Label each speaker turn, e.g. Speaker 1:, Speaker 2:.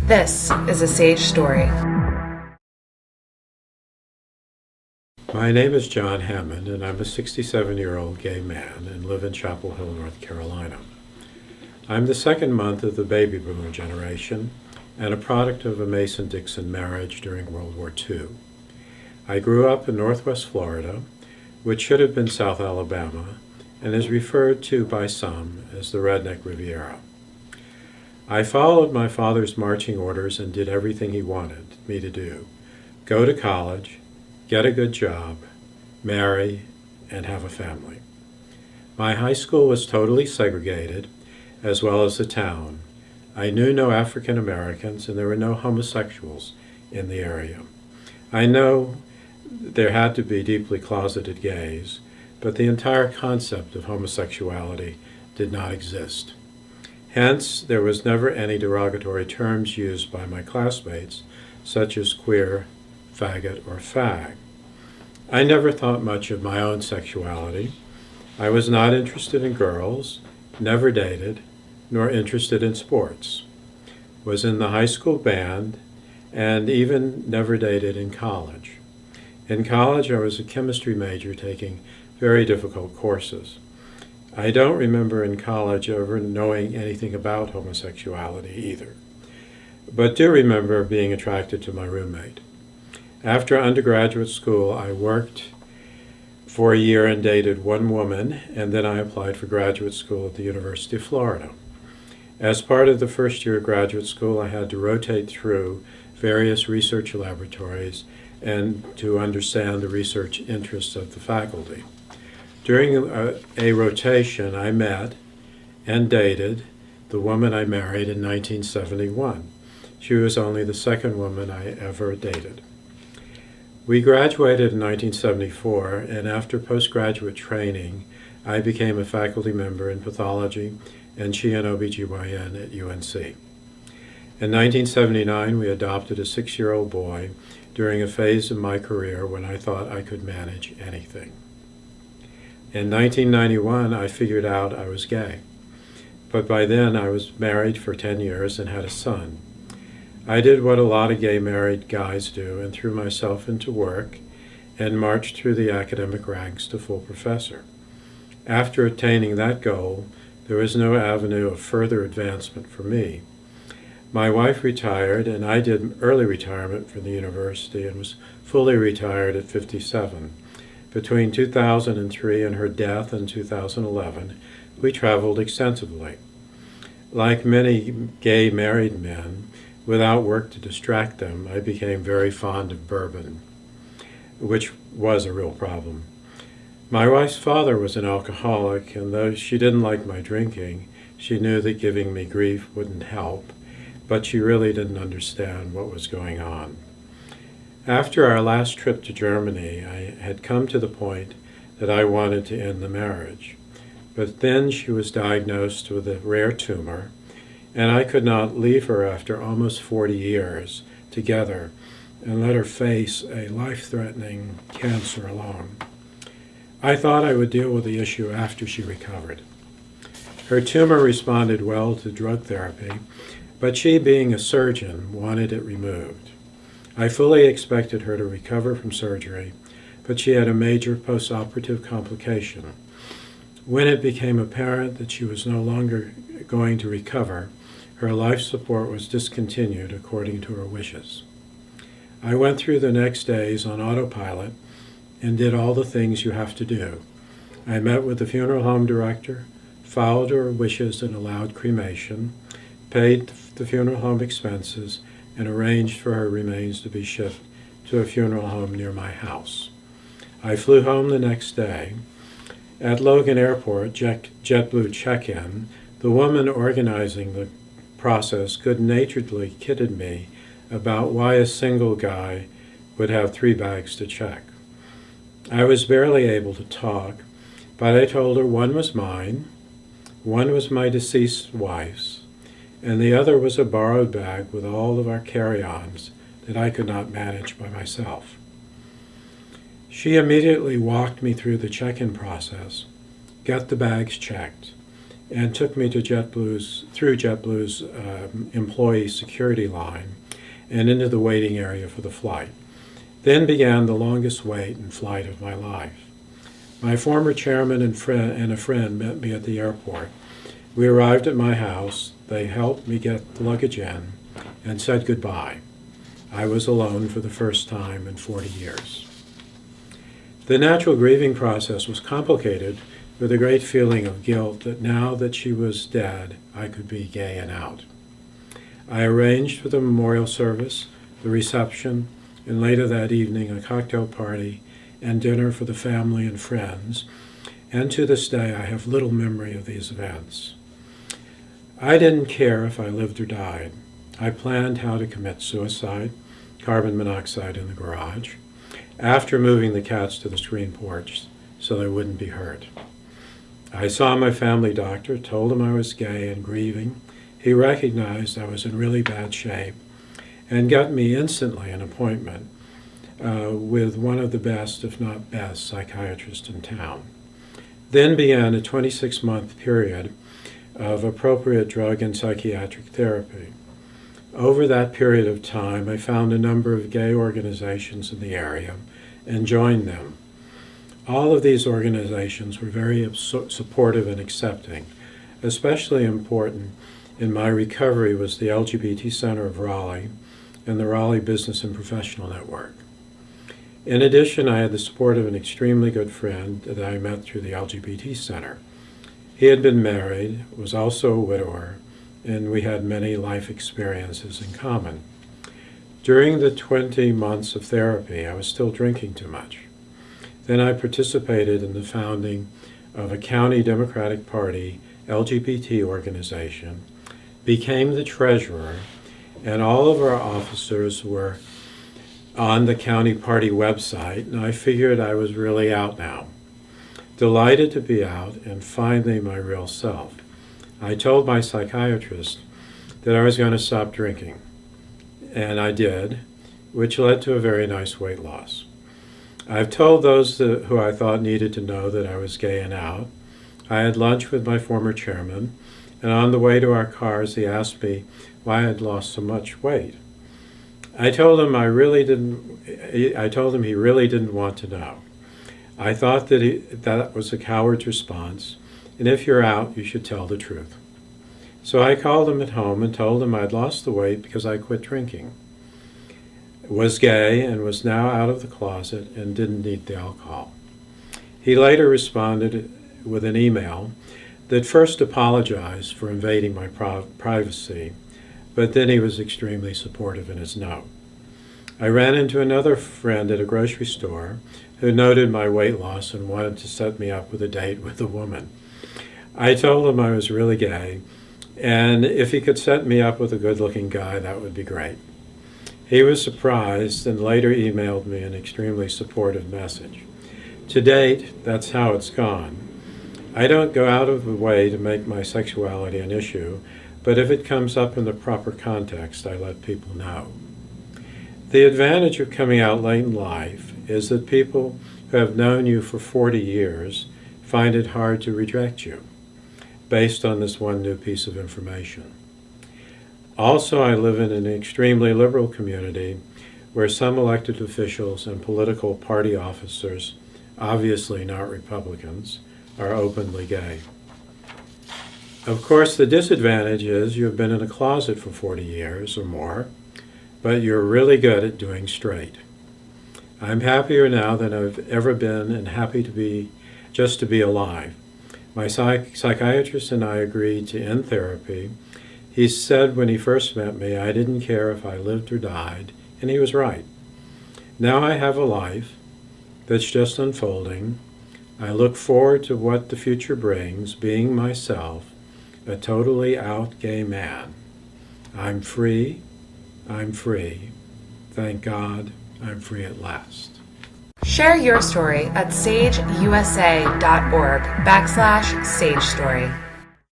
Speaker 1: This is a Sage Story.
Speaker 2: My name is John Hammond, and I'm a 67-year-old gay man and live in Chapel Hill, North Carolina. I'm the second month of the baby boomer generation and a product of a Mason-Dixon marriage during World War II. I grew up in Northwest Florida, which should have been South Alabama, and is referred to by some as the Redneck Riviera. I followed my father's marching orders and did everything he wanted me to do. Go to college, get a good job, marry, and have a family. My high school was totally segregated, as well as the town. I knew no African Americans, and there were no homosexuals in the area. I know there had to be deeply closeted gays, but the entire concept of homosexuality did not exist. Hence, there was never any derogatory terms used by my classmates, such as queer, faggot, or fag. I never thought much of my own sexuality. I was not interested in girls, never dated, nor interested in sports. Was in the high school band, and even never dated in college. In college, I was a chemistry major taking very difficult courses. I don't remember in college ever knowing anything about homosexuality either, but do remember being attracted to my roommate. After undergraduate school, I worked for a year and dated one woman, and then I applied for graduate school at the University of Florida. As part of the first year of graduate school, I had to rotate through various research laboratories and to understand the research interests of the faculty. During a rotation, I met and dated the woman I married in 1971. She was only the second woman I ever dated. We graduated in 1974, and after postgraduate training, I became a faculty member in pathology and she in OBGYN at UNC. In 1979, we adopted a 6-year-old boy during a phase of my career when I thought I could manage anything. In 1991, I figured out I was gay, but by then I was married for 10 years and had a son. I did what a lot of gay married guys do and threw myself into work and marched through the academic ranks to full professor. After attaining that goal, there was no avenue of further advancement for me. My wife retired, and I did early retirement from the university and was fully retired at 57. Between 2003 and her death in 2011, we traveled extensively. Like many gay married men, without work to distract them, I became very fond of bourbon, which was a real problem. My wife's father was an alcoholic, and though she didn't like my drinking, she knew that giving me grief wouldn't help, but she really didn't understand what was going on. After our last trip to Germany, I had come to the point that I wanted to end the marriage. But then she was diagnosed with a rare tumor, and I could not leave her after almost 40 years together and let her face a life-threatening cancer alone. I thought I would deal with the issue after she recovered. Her tumor responded well to drug therapy, but she, being a surgeon, wanted it removed. I fully expected her to recover from surgery, but she had a major post-operative complication. When it became apparent that she was no longer going to recover, her life support was discontinued according to her wishes. I went through the next days on autopilot and did all the things you have to do. I met with the funeral home director, followed her wishes and allowed cremation, paid the funeral home expenses, and arranged for her remains to be shipped to a funeral home near my house. I flew home the next day. At Logan Airport, JetBlue check-in, the woman organizing the process good-naturedly kidded me about why a single guy would have 3 bags to check. I was barely able to talk, but I told her one was mine, one was my deceased wife's, and the other was a borrowed bag with all of our carry-ons that I could not manage by myself. She immediately walked me through the check-in process, got the bags checked, and took me to through JetBlue's employee security line and into the waiting area for the flight. Then began the longest wait and flight of my life. My former chairman and a friend met me at the airport. We arrived at my house. They helped me get the luggage in and said goodbye. I was alone for the first time in 40 years. The natural grieving process was complicated with a great feeling of guilt that now that she was dead, I could be gay and out. I arranged for the memorial service, the reception, and later that evening a cocktail party and dinner for the family and friends, and to this day I have little memory of these events. I didn't care if I lived or died. I planned how to commit suicide, carbon monoxide in the garage, after moving the cats to the screen porch so they wouldn't be hurt. I saw my family doctor, told him I was gay and grieving. He recognized I was in really bad shape and got me instantly an appointment with one of the best, if not best, psychiatrists in town. Then began a 26-month period of appropriate drug and psychiatric therapy. Over that period of time, I found a number of gay organizations in the area and joined them. All of these organizations were very supportive and accepting. Especially important in my recovery was the LGBT Center of Raleigh and the Raleigh Business and Professional Network. In addition, I had the support of an extremely good friend that I met through the LGBT Center. He had been married, was also a widower, and we had many life experiences in common. During the 20 months of therapy, I was still drinking too much. Then I participated in the founding of a county Democratic Party LGBT organization, became the treasurer, and all of our officers were on the county party website, and I figured I was really out now. Delighted to be out and finding my real self. I told my psychiatrist that I was going to stop drinking, and I did, which led to a very nice weight loss. I've told those who I thought needed to know that I was gay and out. I had lunch with my former chairman, and on the way to our cars, he asked me why I had lost so much weight. I told him he really didn't want to know. I thought that was a coward's response, and if you're out, you should tell the truth. So I called him at home and told him I'd lost the weight because I quit drinking, was gay, and was now out of the closet and didn't need the alcohol. He later responded with an email that first apologized for invading my privacy, but then he was extremely supportive in his note. I ran into another friend at a grocery store who noted my weight loss and wanted to set me up with a date with a woman. I told him I was really gay, and if he could set me up with a good-looking guy, that would be great. He was surprised and later emailed me an extremely supportive message. To date, that's how it's gone. I don't go out of the way to make my sexuality an issue, but if it comes up in the proper context, I let people know. The advantage of coming out late in life is that people who have known you for 40 years find it hard to reject you, based on this one new piece of information. Also, I live in an extremely liberal community where some elected officials and political party officers, obviously not Republicans, are openly gay. Of course, the disadvantage is you have been in a closet for 40 years or more, but you're really good at doing straight. I'm happier now than I've ever been and happy to be alive. My psychiatrist and I agreed to end therapy. He said when he first met me, I didn't care if I lived or died, and he was right. Now I have a life that's just unfolding. I look forward to what the future brings, being myself, a totally out gay man. I'm free. I'm free. Thank God I'm free at last.
Speaker 1: Share your story at sageusa.org/SageStory.